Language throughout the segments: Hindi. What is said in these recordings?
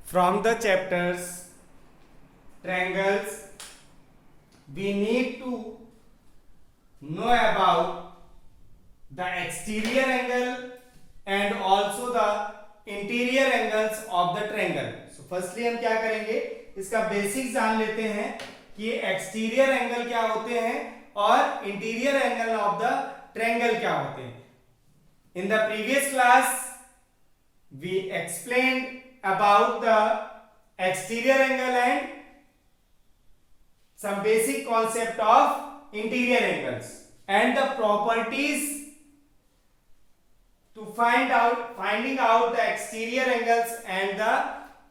From the chapters triangles, we need to know about the exterior angle and also the interior angles of the triangle. So firstly हम क्या करेंगे, इसका बेसिक्स जान लेते हैं कि एक्सटीरियर एंगल क्या होते हैं और interior angle of the triangle क्या होते हैं. In the previous class we explained about the exterior angle and some basic concept of interior angles and the properties to finding out the exterior angles and the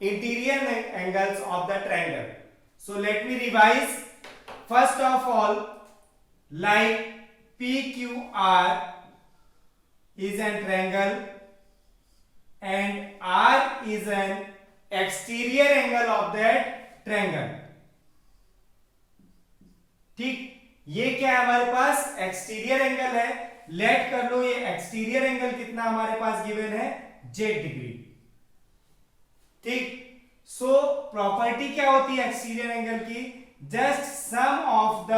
interior angles of the triangle. So let me revise. First of all, like PQR is an triangle and R is an exterior angle of that triangle. ठीक, ये क्या है हमारे पास एक्सटीरियर एंगल है. लेट कर लो ये एक्सटीरियर एंगल कितना हमारे पास गिवन है, जेड डिग्री. ठीक, सो प्रॉपर्टी क्या होती है एक्सटीरियर एंगल की, just sum of the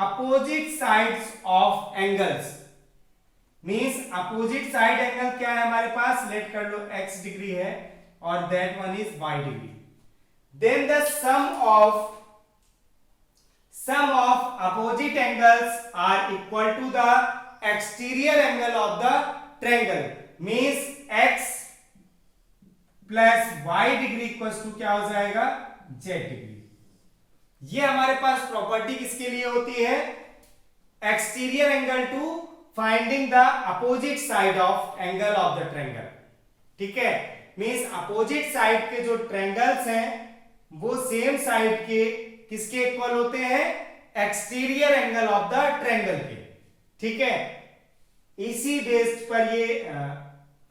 opposite sides of angles. Means opposite side angle क्या है हमारे पास, लेट कर लो x डिग्री है और that one is y degree. Then the sum of opposite angles are equal to the exterior angle of the triangle. Means x plus y degree equals to क्या हो जाएगा, z डिग्री. ये हमारे पास प्रॉपर्टी किसके लिए होती है, exterior angle to finding the opposite side of angle of the triangle. ठीक है, मींस अपोजिट साइड के जो ट्रायंगल्स हैं वो सेम साइड के किसके इक्वल होते हैं, exterior angle of the triangle के. ठीक है, इसी बेस्ड पर ये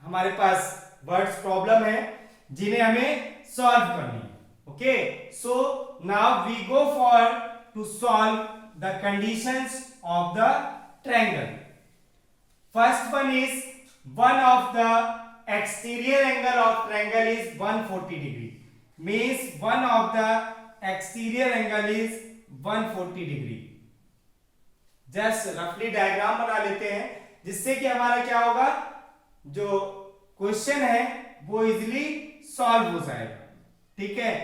हमारे पास वर्ड्स प्रॉब्लम है जिन्हें हमें सॉल्व करनी है. Okay, so now we go for to solve the conditions of the triangle. First one is one of the exterior angle of triangle is 140 degree. Means one of the exterior angle is 140 degree. Just roughly diagram बना लेते हैं जिससे कि हमारा क्या होगा, जो क्वेश्चन है वो इजीली सॉल्व हो जाएगा. ठीक है,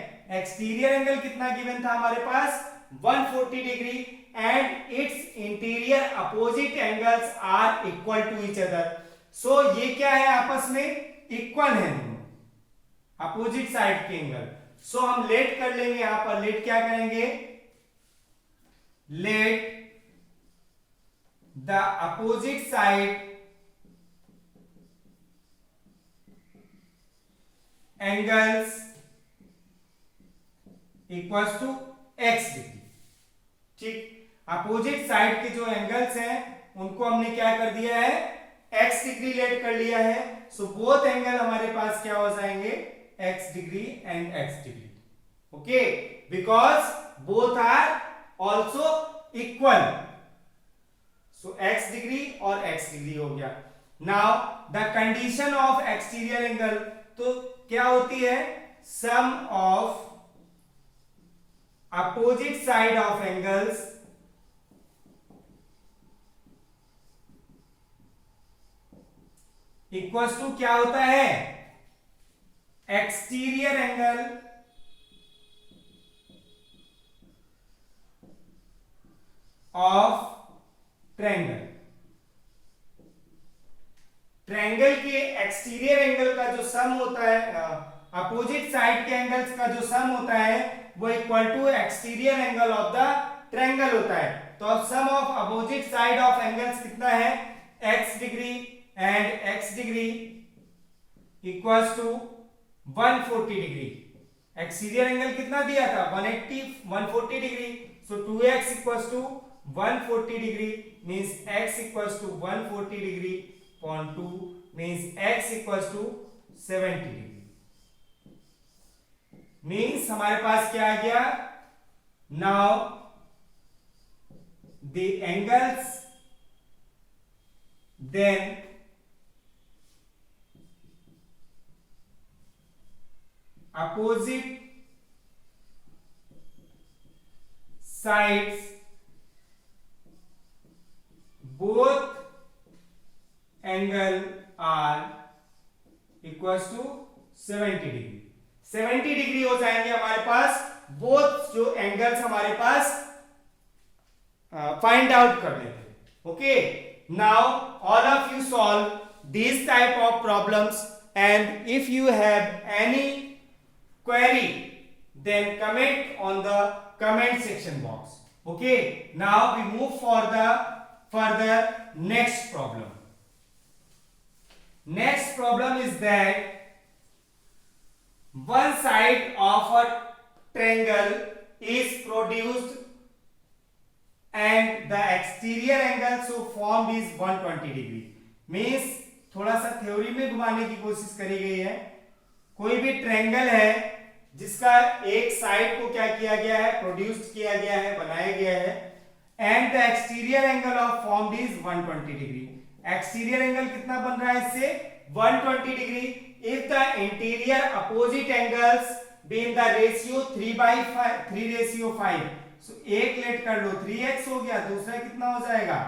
एक्सटीरियर एंगल कितना गिवन था हमारे पास, 140 degree and its interior opposite angles are equal to each other. So ये क्या है, आपस में इक्वल है दोनों अपोजिट साइड के एंगल. सो हम लेट कर लेंगे, यहां पर लेट क्या करेंगे, let the opposite side angles equals to x degree. ठीक, अपोजिट साइड के जो एंगल्स हैं उनको हमने क्या कर दिया है, x डिग्री लेट कर लिया है. सो बोथ एंगल हमारे पास क्या हो जाएंगे, x degree and x degree. Okay, because both are also equal. So x degree और x डिग्री हो गया. Now the condition of exterior angle तो क्या होती है, sum of opposite side of angles equals to क्या होता है, exterior angle of triangle. Triangle के एक्सटीरियर एंगल का जो सम होता है, अपोजिट साइड के एंगल्स का जो सम होता है वो equal to exterior angle of the triangle होता है. तो अब sum of opposite side of angles कितना है, x degree and x degree equals to 140 degree. Exterior angle कितना दिया था, 140 degree. So 2x equals to 140 degree means x equals to 140 degree upon 2 means x equals to 70 degree. Means हमारे पास क्या आ गया, now the angles then opposite sides both angle are equals to 70 degree. 70 degree हो जाएंगे हमारे पास बोथ जो एंगल्स हमारे पास फाइंड आउट कर लेते हैं। Okay, now all of you solve this type of problems and if you have any query then comment on the comment section box. Okay, now we move for the further next problem. Next problem is that one side of a triangle is produced and the exterior angle so formed is 120 degree. Means थोड़ा सा थ्योरी में घुमाने की कोशिश करी गई है। कोई भी ट्रायंगल है जिसका एक साइड को क्या किया गया है, प्रोड्यूस्ड किया गया है, बनाया गया है, and the exterior angle of formed is 120 degree. Exterior angle कितना बन रहा है इससे, 120 degree. If the interior opposite angles be in the ratio 3:5, सो एक लेट कर लो 3x हो गया, दूसरा कितना हो जाएगा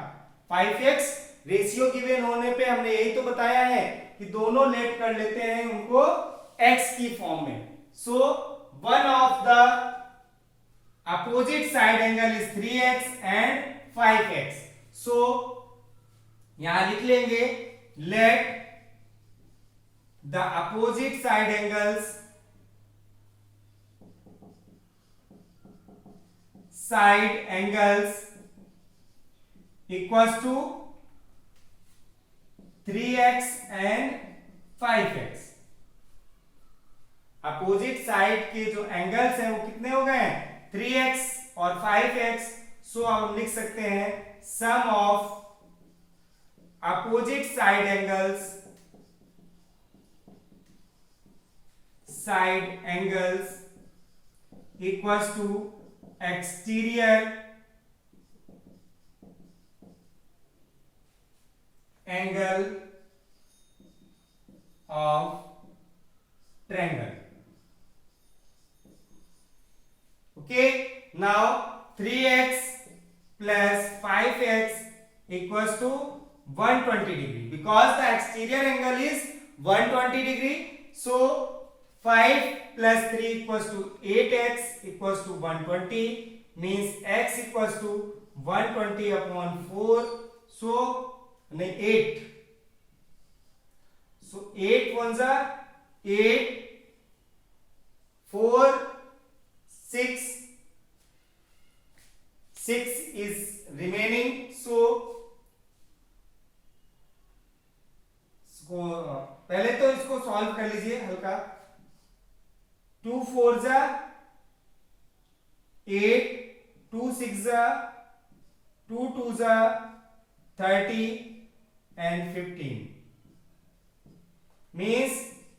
5x। रेशियो गिवन होने पे हमने यही तो बताया है कि दोनों लेट कर लेते हैं उनको x की फॉर्म में। So one of the opposite side angle is 3x and 5x. So यहां लिख लेंगे let the opposite side angles equals to 3x and 5x। Opposite side के जो एंगल्स हैं वो कितने हो गए हैं, 3x और 5x। सो हम लिख सकते हैं sum of opposite side angles equals to exterior angle of triangle। Okay, now 3x plus 5x equals to 120 degree because the exterior angle is 120 degree. So 5 plus 3 equals to 8x equals to 120 means x equals to 120 upon 4. So 8. So 8 ones are 8, 4, 6 is remaining. So पहले तो इसको सॉल्व कर लीजिए हल्का। 2 4 जा 8, 2 6 जा 2 2 जा 30 and 15 means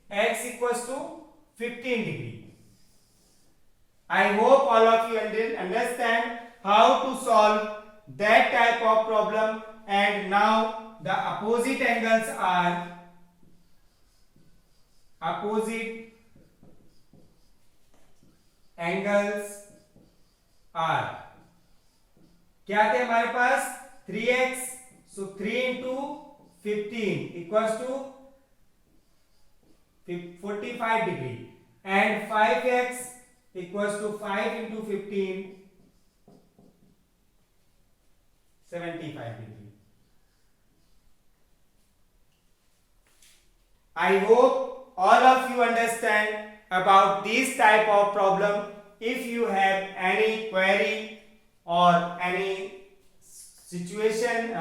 x equals to 15 degree. I hope all of you understand how to solve that type of problem, and now the opposite angles are क्या थे हमारे पास, 3x, so 3 into 15 equals to 45 degree, and 5x equals to 5 into 15 75 degree. I hope all of you understand about this type of problem. If you have any query or any situation,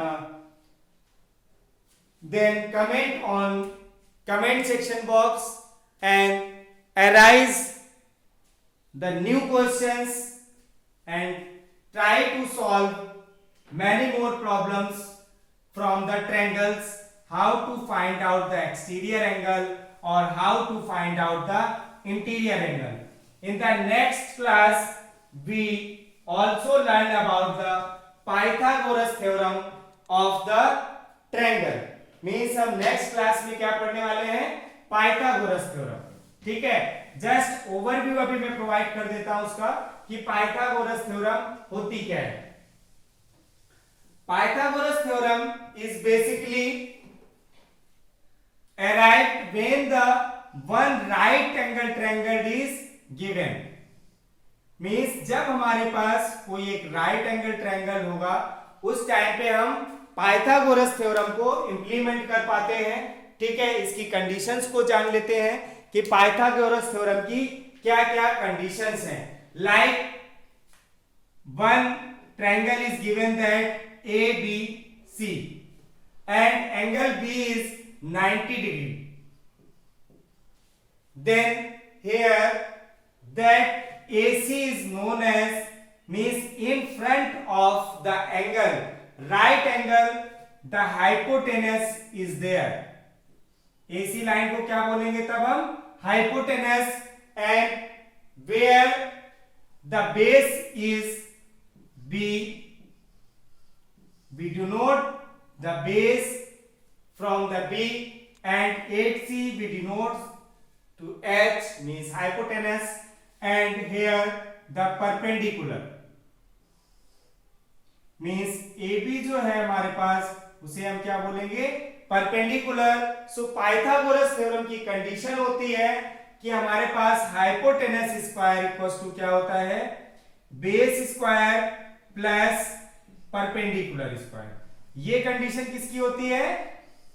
then comment on comment section box and arise the new questions and try to solve many more problems from the triangles, how to find out the exterior angle or how to find out the interior angle. In the next class we also learn about the Pythagoras theorem of the triangle. Means हम नेक्स्ट क्लास में क्या पढ़ने वाले हैं, पाइथागोरस थ्योरम। ठीक है, जस्ट ओवरव्यू अभी मैं प्रोवाइड कर देता हूं उसका कि पाइथागोरस थ्योरम होती क्या है। Pythagoras theorem is basically arrived when the one right angle triangle is given। Means जब हमारे पास कोई एक राइट एंगल ट्रायंगल होगा उस टाइम पे हम पाइथागोरस थ्योरम को इंप्लीमेंट कर पाते हैं। ठीक है, इसकी कंडीशंस को जान लेते हैं कि पाइथागोरस थ्योरम की क्या क्या कंडीशंस हैं। Like one triangle is given that A B C and angle B is 90 degree, then here that AC is known as, means in front of the angle, right angle, the hypotenuse is there। AC line को क्या बोलेंगे तब हम? hypotenuse, and where the base is B, we denote the base from the B, and 8C we denote to H, means hypotenuse, and here the perpendicular, means AB जो है हमारे पास उसे हम क्या बोलेंगे? परपेंडिकुलर। सो पाइथागोरस थ्योरम की कंडीशन होती है कि हमारे पास हाइपोटेनस स्क्वायर इक्वल्स टू क्या होता है? Base square plus perpendicular square. ये कंडीशन किसकी होती है?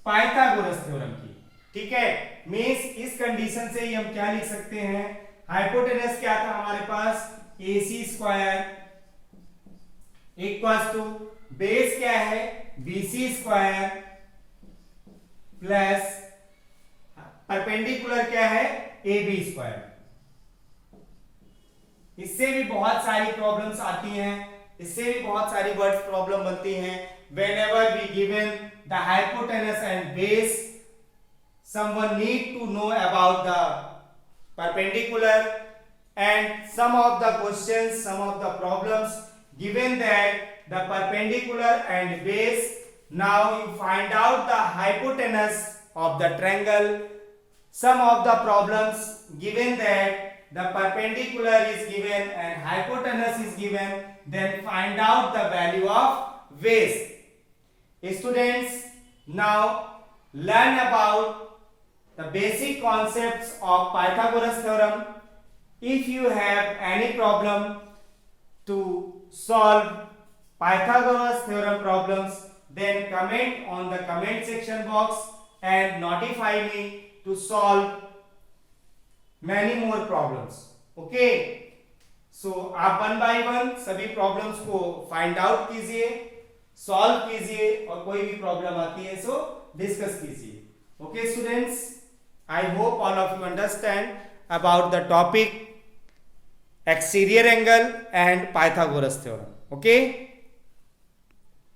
पाइथागोरस थ्योरम की। ठीक है, मींस इस कंडीशन से ही हम क्या लिख सकते हैं? हाइपोटेनस क्या था हमारे पास? AC square equals to base क्या है? BC स्क्वायर प्लस परपेंडिकुलर क्या है? AB square. इससे भी बहुत सारी प्रॉब्लम्स आती हैं, इससे भी बहुत सारी वर्ड प्रॉब्लम बनती हैं। whenever we given the hypotenuse and base, someone need to know about the perpendicular, and some of the questions, some of the problems given that the perpendicular and base, now you find out the hypotenuse of the triangle. Some of the problems given that the perpendicular is given and hypotenuse is given, then find out the value of base। Students, now learn about the basic concepts of Pythagoras theorem. If you have any problem to solve Pythagoras theorem problems, then comment on the comment section box and notify me to solve many more problems। Okay, so आप 1 by 1 सभी प्रॉब्लम्स को फाइंड आउट कीजिए, सॉल्व कीजिए, और कोई भी प्रॉब्लम आती है सो डिस्कस कीजिए। Okay students, I hope all of you understand about the topic exterior angle and Pythagoras theorem. Okay.